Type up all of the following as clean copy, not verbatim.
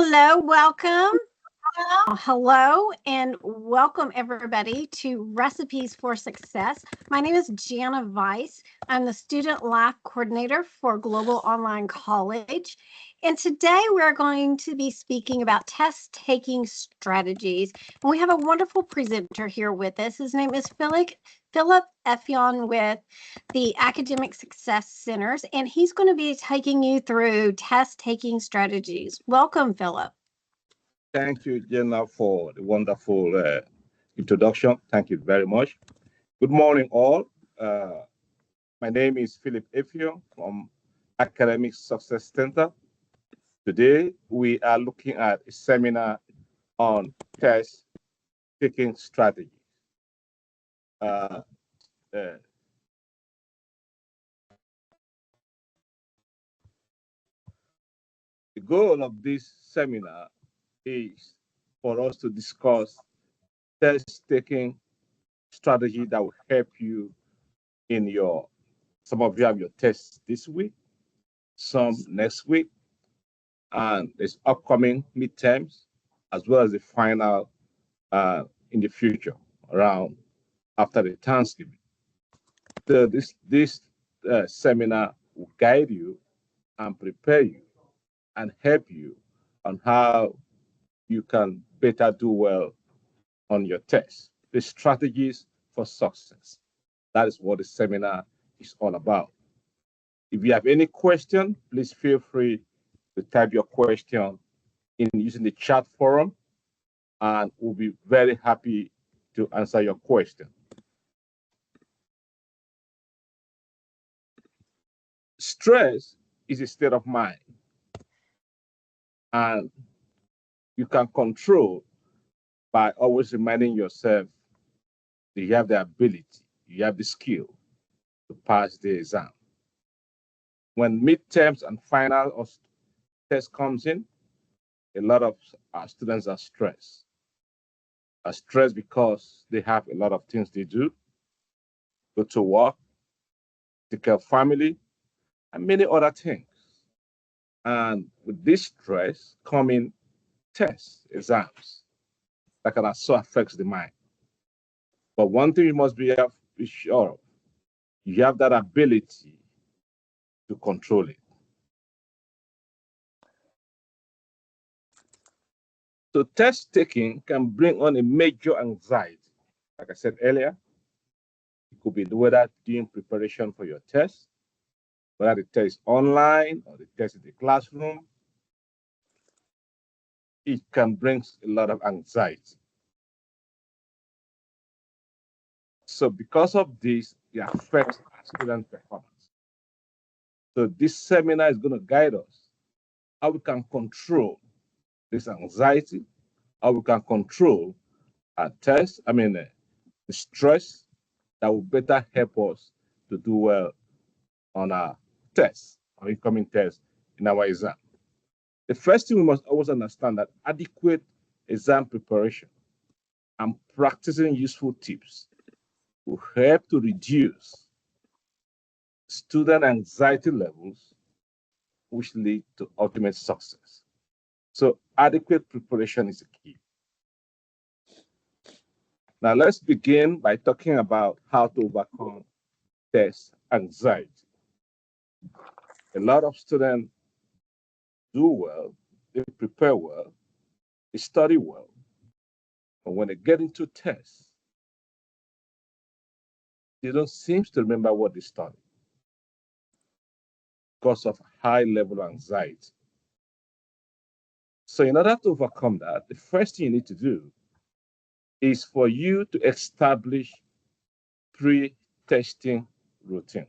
Hello, welcome. Hello, and welcome everybody to Recipes for Success. My name is Jana Weiss. I'm the Student Life Coordinator for Global Online College. And today we're going to be speaking about test-taking strategies. And we have a wonderful presenter here with us. His name is Philip Effion with the Academic Success Centers, and he's going to be taking you through test-taking strategies. Welcome, Philip. Thank you, Jenna, for the wonderful introduction. Thank you very much. Good morning, all. My name is Philip Effion from Academic Success Center. Today, we are looking at a seminar on test-taking strategies. Uh, uh, the goal of this seminar is for us to discuss test-taking strategy that will help you in some of you have your tests this week, some next week, and there's upcoming midterms, as well as the final in the future, around after the Thanksgiving. So this seminar will guide you and prepare you and help you on how you can better do well on your tests. The strategies for success. That is what the seminar is all about. If you have any question, please feel free to type your question in using the chat forum, and we'll be very happy to answer your question. Stress is a state of mind, and you can control by always reminding yourself that you have the ability, you have the skill to pass the exam. When midterms and final test comes in, a lot of our students are stressed. Are stressed because they have a lot of things they do, go to work, take care of family, and many other things. And with this stress coming tests, exams, that can also affect the mind. But one thing you must be sure of, you have that ability to control it. So test taking can bring on a major anxiety. Like I said earlier, it could be whether doing preparation for your test, whether the test is online or the test in the classroom. It can bring a lot of anxiety. So because of this, it affects our student performance. So this seminar is going to guide us how we can control this anxiety, how we can control our test, the stress that will better help us to do well on our tests, our incoming tests in our exam. The first thing we must always understand that adequate exam preparation and practicing useful tips will help to reduce student anxiety levels, which lead to ultimate success. So adequate preparation is the key. Now let's begin by talking about how to overcome test anxiety. A lot of students do well, they prepare well, they study well, but when they get into tests, they don't seem to remember what they studied because of high level of anxiety. So in order to overcome that, the first thing you need to do is for you to establish pre-testing routine.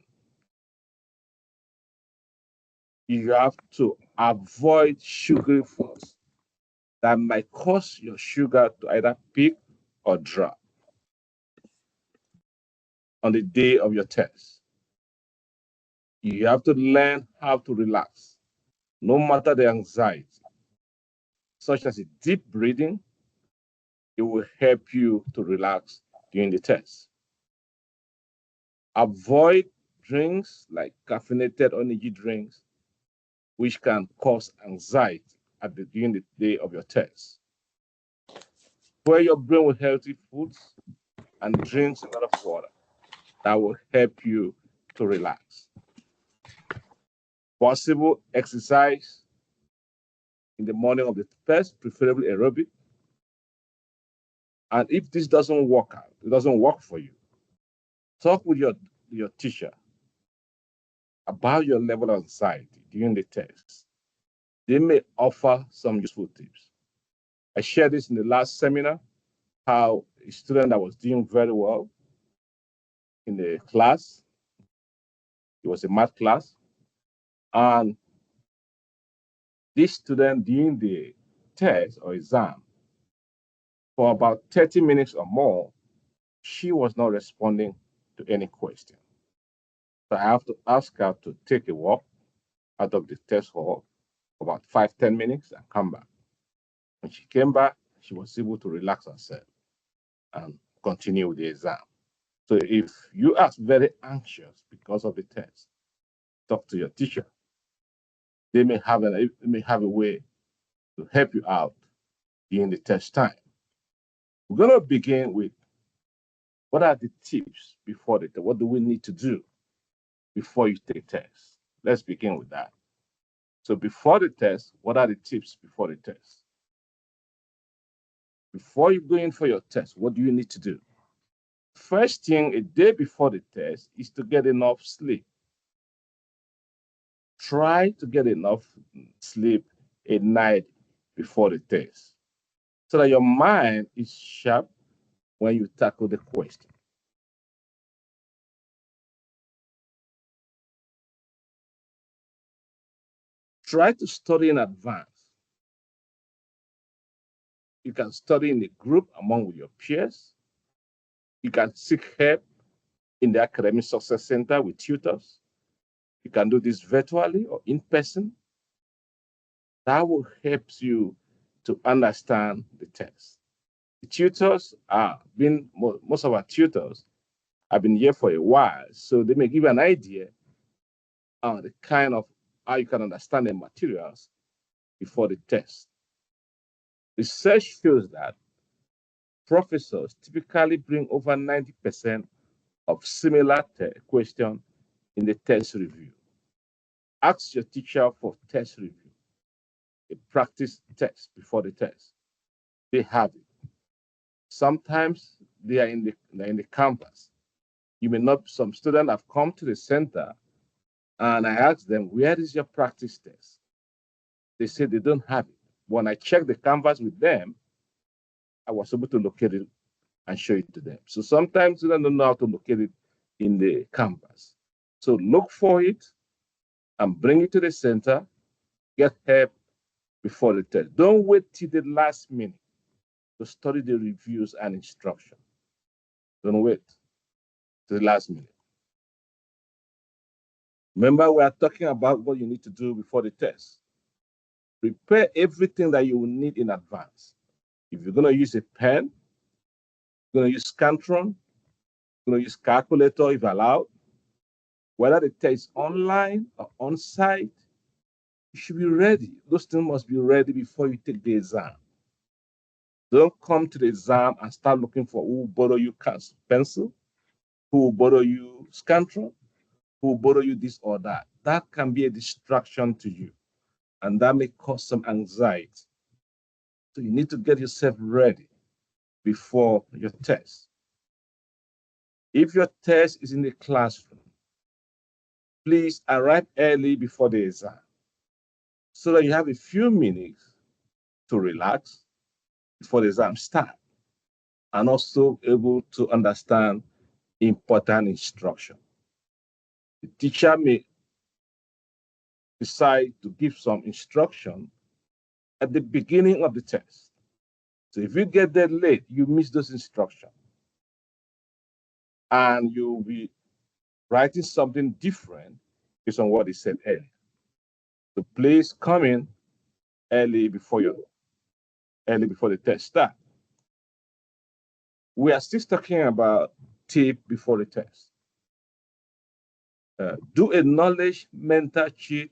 You have to avoid sugary foods that might cause your sugar to either peak or drop on the day of your test. You have to learn how to relax, no matter the anxiety, such as a deep breathing. It will help you to relax during the test. Avoid drinks like caffeinated energy drinks, which can cause anxiety during the day of your test. Fill your brain with healthy foods and drinks a lot of water. That will help you to relax. Possible exercise in the morning of the test, preferably aerobic. And if this doesn't work out, it doesn't work for you, talk with your teacher about your level of anxiety during the test. They may offer some useful tips. I shared this in the last seminar, how a student that was doing very well in the class, it was a math class, and this student during the test or exam, for about 30 minutes or more, she was not responding to any question. So I have to ask her to take a walk out of the test hall for about 5-10 minutes and come back. When she came back, she was able to relax herself and continue with the exam. So if you are very anxious because of the test, talk to your teacher. They may have a way to help you out during the test time. We're going to begin with what are the tips before the test? What do we need to do before you take the test? Let's begin with that. So before the test, what are the tips before the test? Before you go in for your test, what do you need to do? First thing a day before the test is to get enough sleep. Try to get enough sleep a night before the test so that your mind is sharp when you tackle the question. Try to study in advance. You can study in a group among your peers. You can seek help in the Academic Success Center with tutors. You can do this virtually or in person. That will help you to understand the test. The tutors most of our tutors have been here for a while, so they may give you an idea on the kind of how you can understand the materials before the test. Research shows that professors typically bring over 90% of similar questions in the test review. Ask your teacher for test review, a practice test before the test. They have it. Sometimes they are in the campus. You may not, some students have come to the center and I asked them, where is your practice test? They said they don't have it. When I checked the canvas with them, I was able to locate it and show it to them. So sometimes students don't know how to locate it in the campus. So look for it and bring it to the center, get help before the test. Don't wait till the last minute to study the reviews and instruction. Don't wait till the last minute. Remember, we are talking about what you need to do before the test. Prepare everything that you will need in advance. If you're going to use a pen, you're going to use Scantron, you're going to use calculator if allowed. Whether the test is online or on site, you should be ready. Those things must be ready before you take the exam. Don't come to the exam and start looking for who will borrow you pencil, who will borrow you Scantron, who will borrow you this or that. That can be a distraction to you, and that may cause some anxiety. So you need to get yourself ready before your test. If your test is in the classroom, please arrive early before the exam so that you have a few minutes to relax before the exam starts and also able to understand important instruction. The teacher may decide to give some instruction at the beginning of the test. So if you get there late, you miss those instructions. And you'll be writing something different based on what he said earlier. So please come in early before the test starts. We are still talking about tip before the test. Do a knowledge mental cheat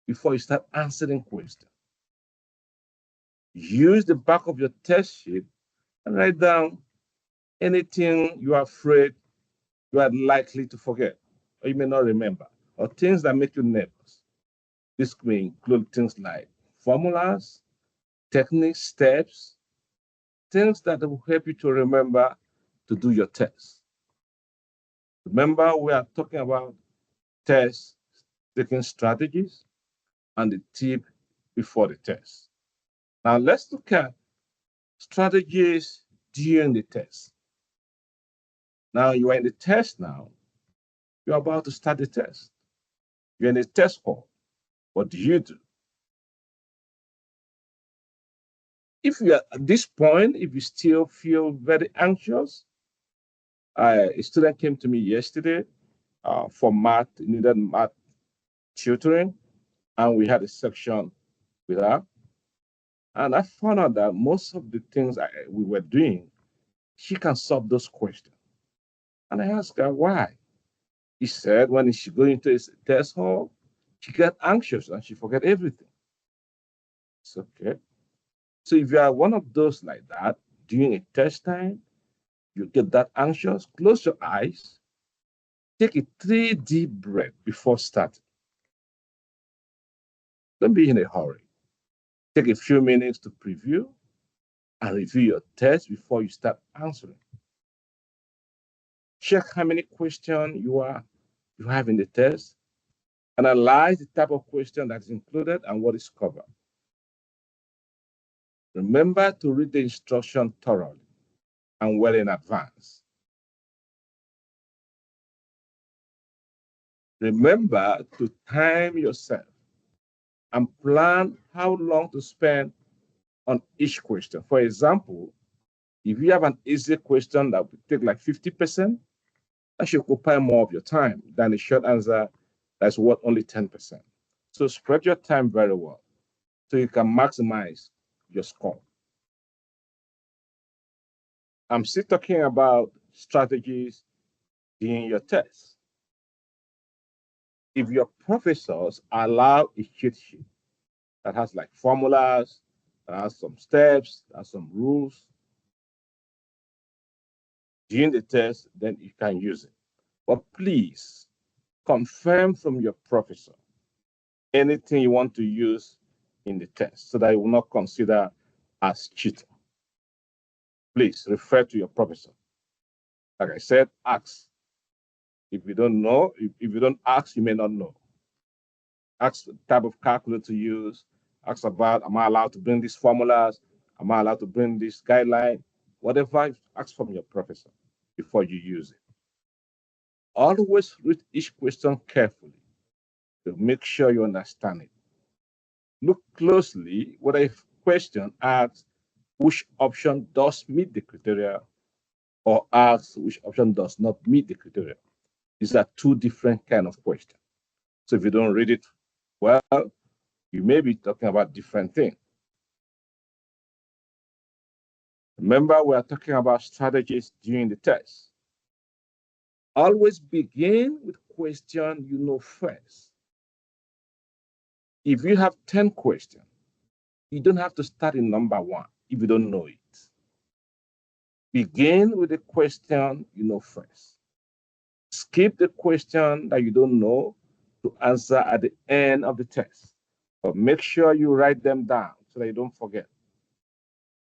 before you start answering questions. Use the back of your test sheet and write down anything you are afraid you are likely to forget or you may not remember, or things that make you nervous. This may include things like formulas, techniques, steps, things that will help you to remember to do your test. Remember, we are talking about test taking strategies and the tip before the test. Now, let's look at strategies during the test. Now, you are in the test now. You're about to start the test. You're in the test hall. What do you do? If you are at this point, if you still feel very anxious, a student came to me yesterday for math, needed math tutoring, and we had a section with her. And I found out that most of the things we were doing, she can solve those questions. And I asked her why. He said when she go into a test hall, she get anxious and she forget everything. It's okay. So if you are one of those like that during a test time, you get that anxious, close your eyes, take a 3 deep breath before starting. Don't be in a hurry. Take a few minutes to preview and review your test before you start answering. Check how many questions you have in the test. Analyze the type of question that is included and what is covered. Remember to read the instruction thoroughly and well in advance. Remember to time yourself and plan how long to spend on each question. For example, if you have an easy question that would take like 50%, that should occupy more of your time than a short answer that's worth only 10%. So spread your time very well so you can maximize your score. I'm still talking about strategies in your test. If your professors allow a cheat sheet that has like formulas, that has some steps, that has some rules during the test, then you can use it. But please confirm from your professor anything you want to use in the test so that you will not consider as cheating. Please refer to your professor. Like I said, ask. If you don't know, if you don't ask, you may not know. Ask the type of calculator to use. Ask about, am I allowed to bring these formulas? Am I allowed to bring this guideline? Whatever, ask from your professor before you use it. Always read each question carefully to make sure you understand it. Look closely whether a question asks which option does meet the criteria or asks which option does not meet the criteria. These are two different kind of questions. So if you don't read it well, you may be talking about different things. Remember, we are talking about strategies during the test. Always begin with question you know first. If you have 10 questions, you don't have to start in number 1 if you don't know it. Begin with the question you know first. Skip the question that you don't know to answer at the end of the test. But make sure you write them down so that you don't forget.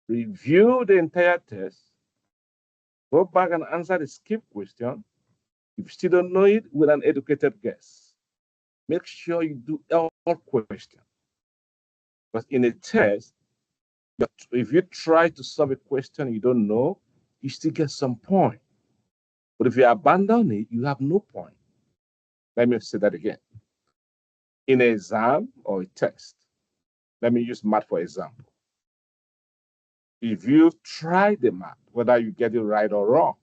Review the entire test. Go back and answer the skip question. If you still don't know it, with an educated guess. Make sure you do all questions. But in a test, if you try to solve a question you don't know, you still get some point. But if you abandon it, you have no point. Let me say that again. In an exam or a test, let me use math for example. If you try the math, whether you get it right or wrong,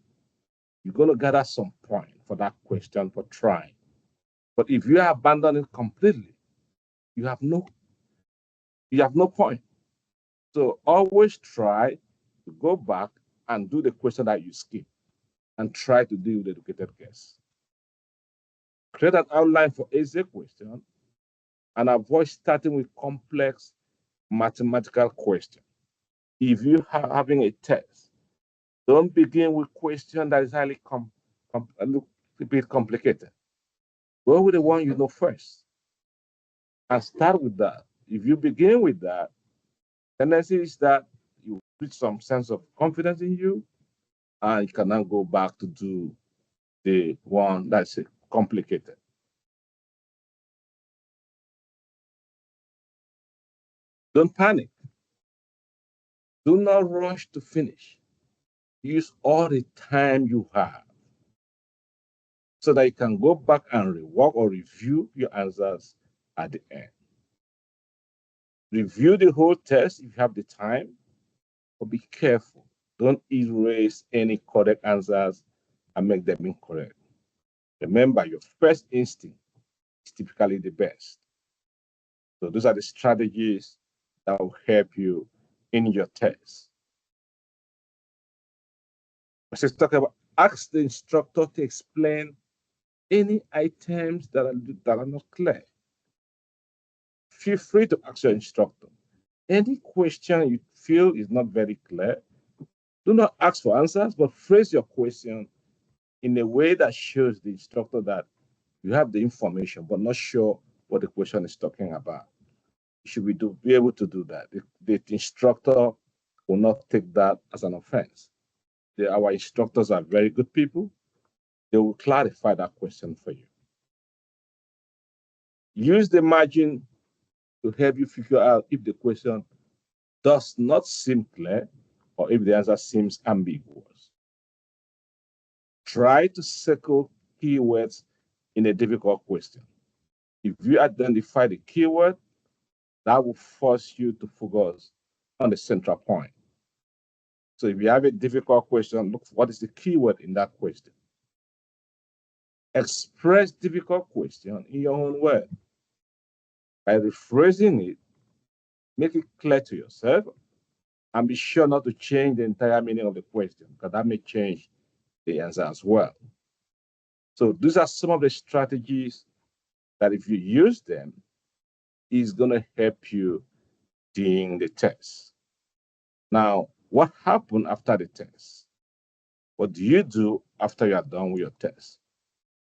you're going to gather some point for that question for trying. But if you abandon it completely, you have no point. So always try to go back and do the question that you skip and try to do the educated guess. Create an outline for easy question and avoid starting with complex mathematical questions. If you are having a test, don't begin with question that is highly a little bit complicated. Go with the one you know first and start with that. If you begin with that, tendency is that you reach some sense of confidence in you and you can now go back to do the one that's complicated. Don't panic. Do not rush to finish. Use all the time you have so that you can go back and rework or review your answers at the end. Review the whole test if you have the time, but be careful. Don't erase any correct answers and make them incorrect. Remember, your first instinct is typically the best. So those are the strategies that will help you in your test. Let's talk about ask the instructor to explain any items that are not clear. Feel free to ask your instructor. Any question you feel is not very clear, do not ask for answers, but phrase your question in a way that shows the instructor that you have the information, but not sure what the question is talking about. Should we be able to do that? The instructor will not take that as an offense. Our instructors are very good people. They will clarify that question for you. Use the margin to help you figure out if the question does not seem clear or if the answer seems ambiguous. Try to circle keywords in a difficult question. If you identify the keyword, that will force you to focus on the central point. So if you have a difficult question, look for what is the keyword in that question. Express difficult question in your own word. By rephrasing it, make it clear to yourself and be sure not to change the entire meaning of the question because that may change the answer as well. So these are some of the strategies that if you use them, is going to help you during the test. Now, what happened after the test? What do you do after you are done with your test?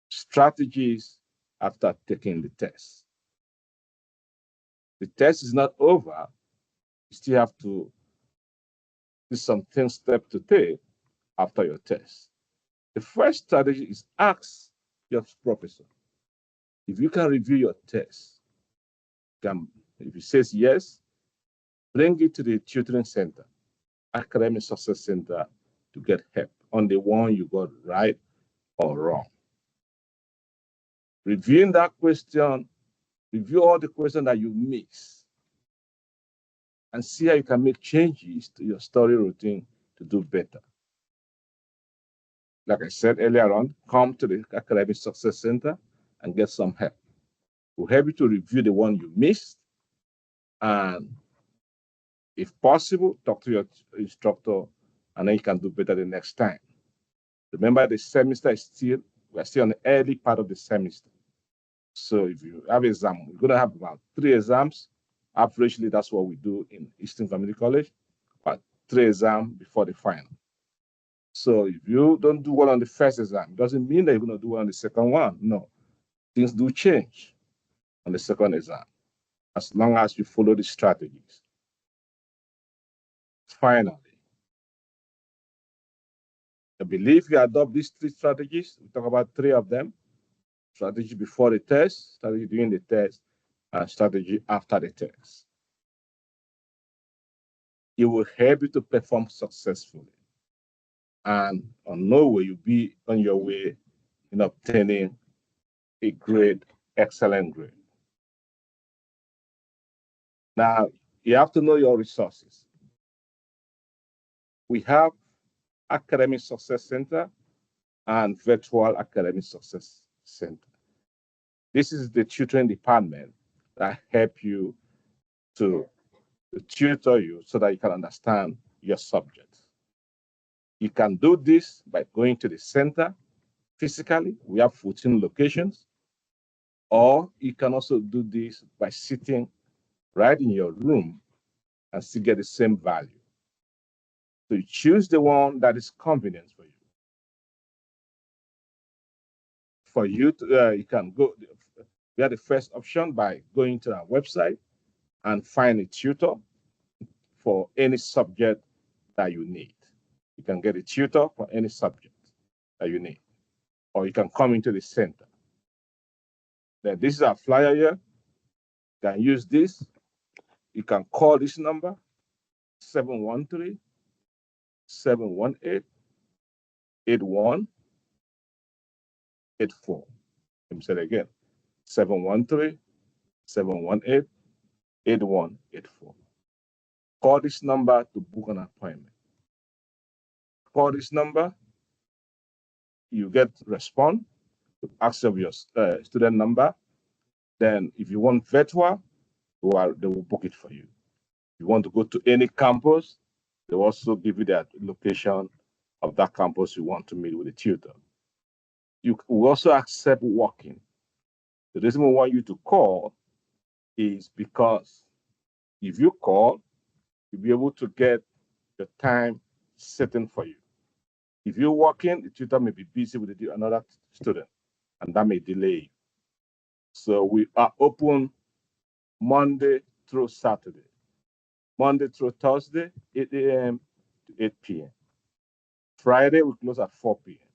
Strategies after taking the test. The test is not over. You still have to do some step to take after your test. The first strategy is ask your professor. If you can review your test, if he says yes, bring it to the tutoring center, academic success center to get help on the one you got right or wrong. Reviewing that question, review all the questions that you miss and see how you can make changes to your study routine to do better. Like I said earlier on, come to the Academic Success Center and get some help. We'll help you to review the one you missed and if possible, talk to your instructor and then you can do better the next time. Remember, the semester is we're still on the early part of the semester. So if you have an exam, we're going to have about 3 exams. Averagely, that's what we do in Eastern Community College, but 3 exams before the final. So if you don't do well on the first exam, it doesn't mean that you're going to do well on the second one. No, things do change on the second exam, as long as you follow the strategies. Finally, I believe you adopt these 3 strategies. We talk about 3 of them. Strategy before the test, strategy during the test, and strategy after the test. It will help you to perform successfully. And on no way you'll be on your way in obtaining a grade, excellent grade. Now, you have to know your resources. We have Academic Success Center and Virtual Academic Success Center. This is the tutoring department that help you to tutor you so that you can understand your subject. You can do this by going to the center physically. We have 14 locations. Or you can also do this by sitting right in your room and still get the same value. So you choose the one that is convenient for you. For you, you can go. We have the first option by going to our website and find a tutor for any subject that you need. You can get a tutor for any subject that you need, or you can come into the center. Then this is our flyer here. You can use this. You can call this number 713 718 8184. Let me say it again 713 718 8184. Call this number to book an appointment. Call this number, you get response to ask of your student number. Then, if you want virtual, they will book it for you. If you want to go to any campus, they will also give you the location of that campus you want to meet with a tutor. You will also accept walk-in. The reason we want you to call is because if you call, you'll be able to get the time setting for you. If you walk in, the tutor may be busy with another student, and that may delay you. So we are open Monday through Saturday. Monday through Thursday, 8 a.m. to 8 p.m. Friday, we close at 4 p.m.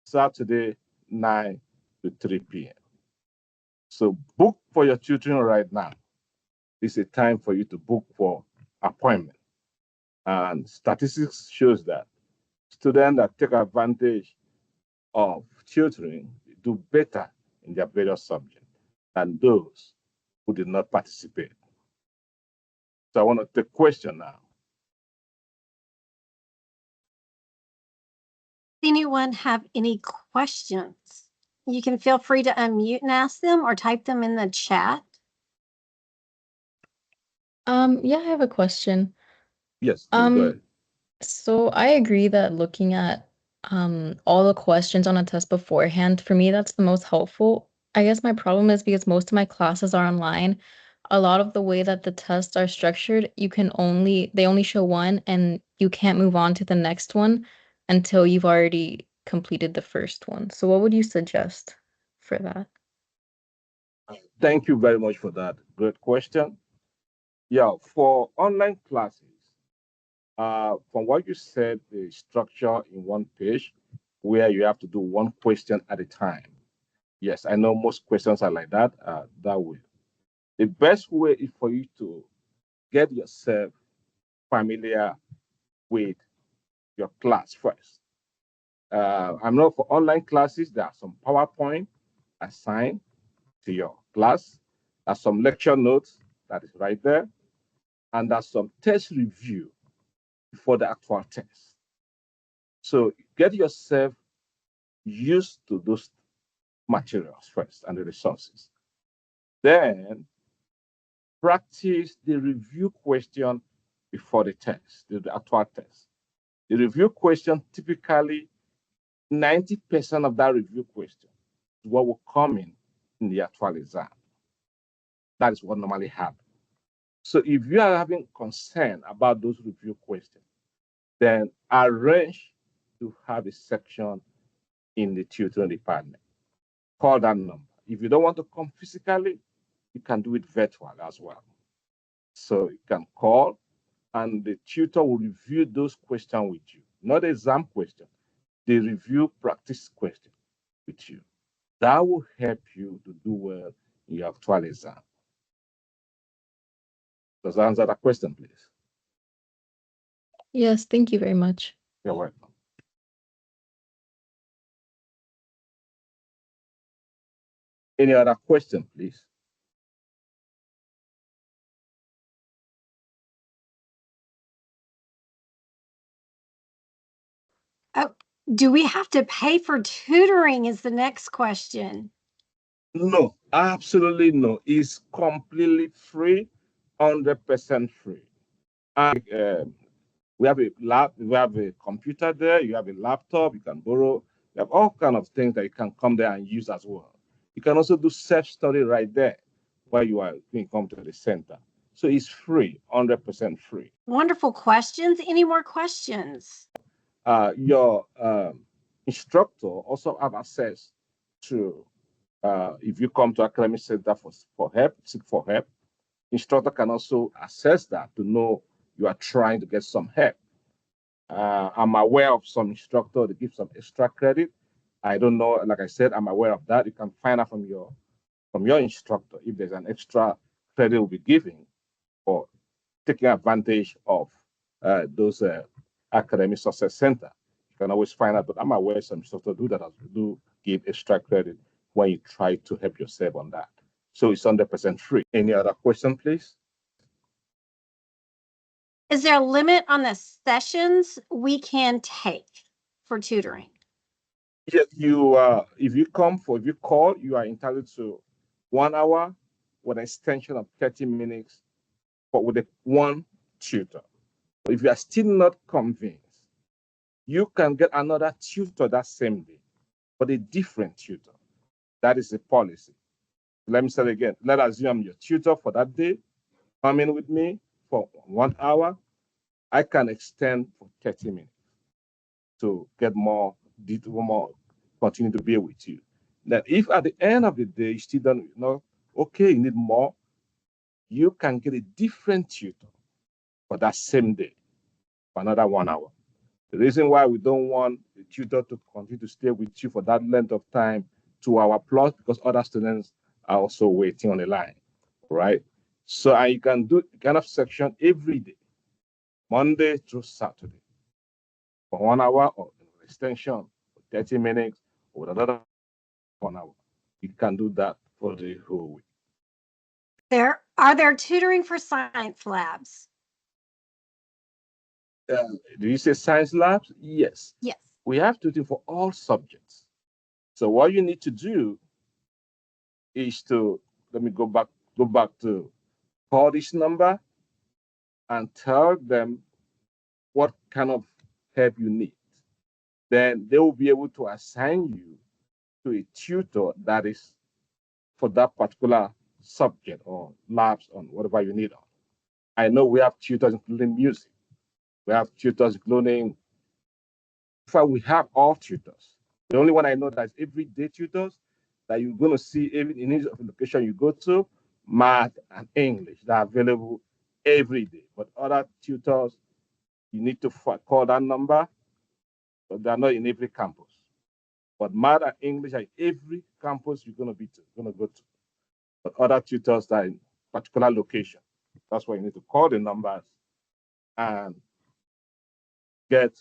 Saturday, 9 to 3 p.m. So book for your tutoring right now. This is a time for you to book for appointment. And statistics shows that students that take advantage of tutoring do better in their various subjects than those who did not participate. So I want to take a question now. Anyone have any questions? You can feel free to unmute and ask them or type them in the chat. Yeah, I have a question. Yes, please go ahead. So I agree that looking at all the questions on a test beforehand, for me, that's the most helpful. I guess my problem is because most of my classes are online. A lot of the way that the tests are structured, they only show one and you can't move on to the next one until you've already completed the first one. So what would you suggest for that? Thank you very much for that. Great question. Yeah, for online classes, from what you said, the structure in one page where you have to do one question at a time. Yes, I know most questions are like that, that way. The best way is for you to get yourself familiar with your class first. I know for online classes, there are some PowerPoint assigned to your class. There's some lecture notes that is right there. And there's some test review before the actual test. So get yourself used to those materials first and the resources. Then practice the review question before the test, the actual test. The review question, typically 90% of that review question is what will come in the actual exam. That is what normally happens. So if you are having concern about those review questions, then arrange to have a section in the tutoring department. Call that number. If you don't want to come physically, you can do it virtual as well. So you can call and the tutor will review those questions with you, not exam question. They review practice question with you. That will help you to do well in your actual exam. Does that answer that question, please? Yes, thank you very much. You're welcome. Any other question, please? Oh, do we have to pay for tutoring is the next question. No, absolutely no. It's completely free, 100% free. And we have a lab, we have a computer there, you have a laptop, you can borrow, you have all kind of things that you can come there and use as well. You can also do self-study right there where you are going to come to the center. So it's free, 100% free. Wonderful questions. Any more questions? Your instructor also have access to, if you come to academic center for help, seek for help, instructor can also assess that to know you are trying to get some help. I'm aware of some instructor to give some extra credit. I don't know, like I said, I'm aware of that. You can find out from your instructor if there's an extra credit will be giving for taking advantage of those academic success center. You can always find out, but I'm aware some instructors do that, as do give extra credit when you try to help yourself on that. So it's 100% free. Any other question, please? Is there a limit on the sessions we can take for tutoring? Yes, if you call, you are entitled to 1 hour with an extension of 30 minutes, but with one tutor. But if you are still not convinced, you can get another tutor that same day, but a different tutor. That is the policy. Let me say it again. Let us assume I'm your tutor for that day. Come in with me for 1 hour. I can extend for 30 minutes to get more detail, more continue to be with you. Then if at the end of the day you still don't know, okay, you need more, you can get a different tutor for that same day for another 1 hour. The reason why we don't want the tutor to continue to stay with you for that length of time, 2 hour plus, because other students are also waiting on the line, right? So and you can do kind of section every day, Monday through Saturday, for 1 hour or extension for 30 minutes or another 1 hour. You can do that for the whole week. Are there tutoring for science labs? Do you say science labs? Yes. Yes. We have tutoring for all subjects. So what you need to do is to let me go back to call this number and tell them what kind of help you need. Then they will be able to assign you to a tutor that is for that particular subject or labs on whatever you need on. I know we have tutors including music. We have tutors including, in fact, we have all tutors. The only one I know that is everyday tutors that you're going to see in each location you go to, math and English, that are available every day. But other tutors, you need to call that number, but they're not in every campus. But math and English are in every campus you're going to go to. But other tutors that are in particular location. That's why you need to call the numbers and get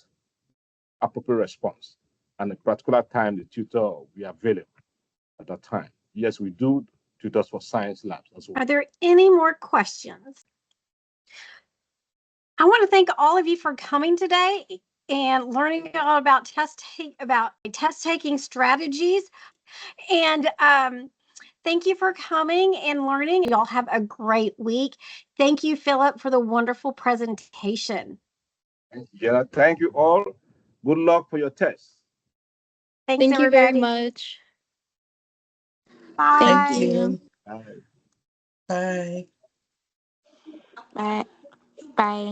appropriate response. And a particular time, the tutor will be available at that time. Yes, we do tutors for science labs as well. Are there any more questions? I want to thank all of you for coming today and learning all about test taking strategies. And thank you for coming and learning. Y'all have a great week. Thank you, Philip, for the wonderful presentation. Yeah, thank you all. Good luck for your test. Thanks, Thank you very everybody. much. Bye. Thank you. Bye. Bye. Bye. Bye.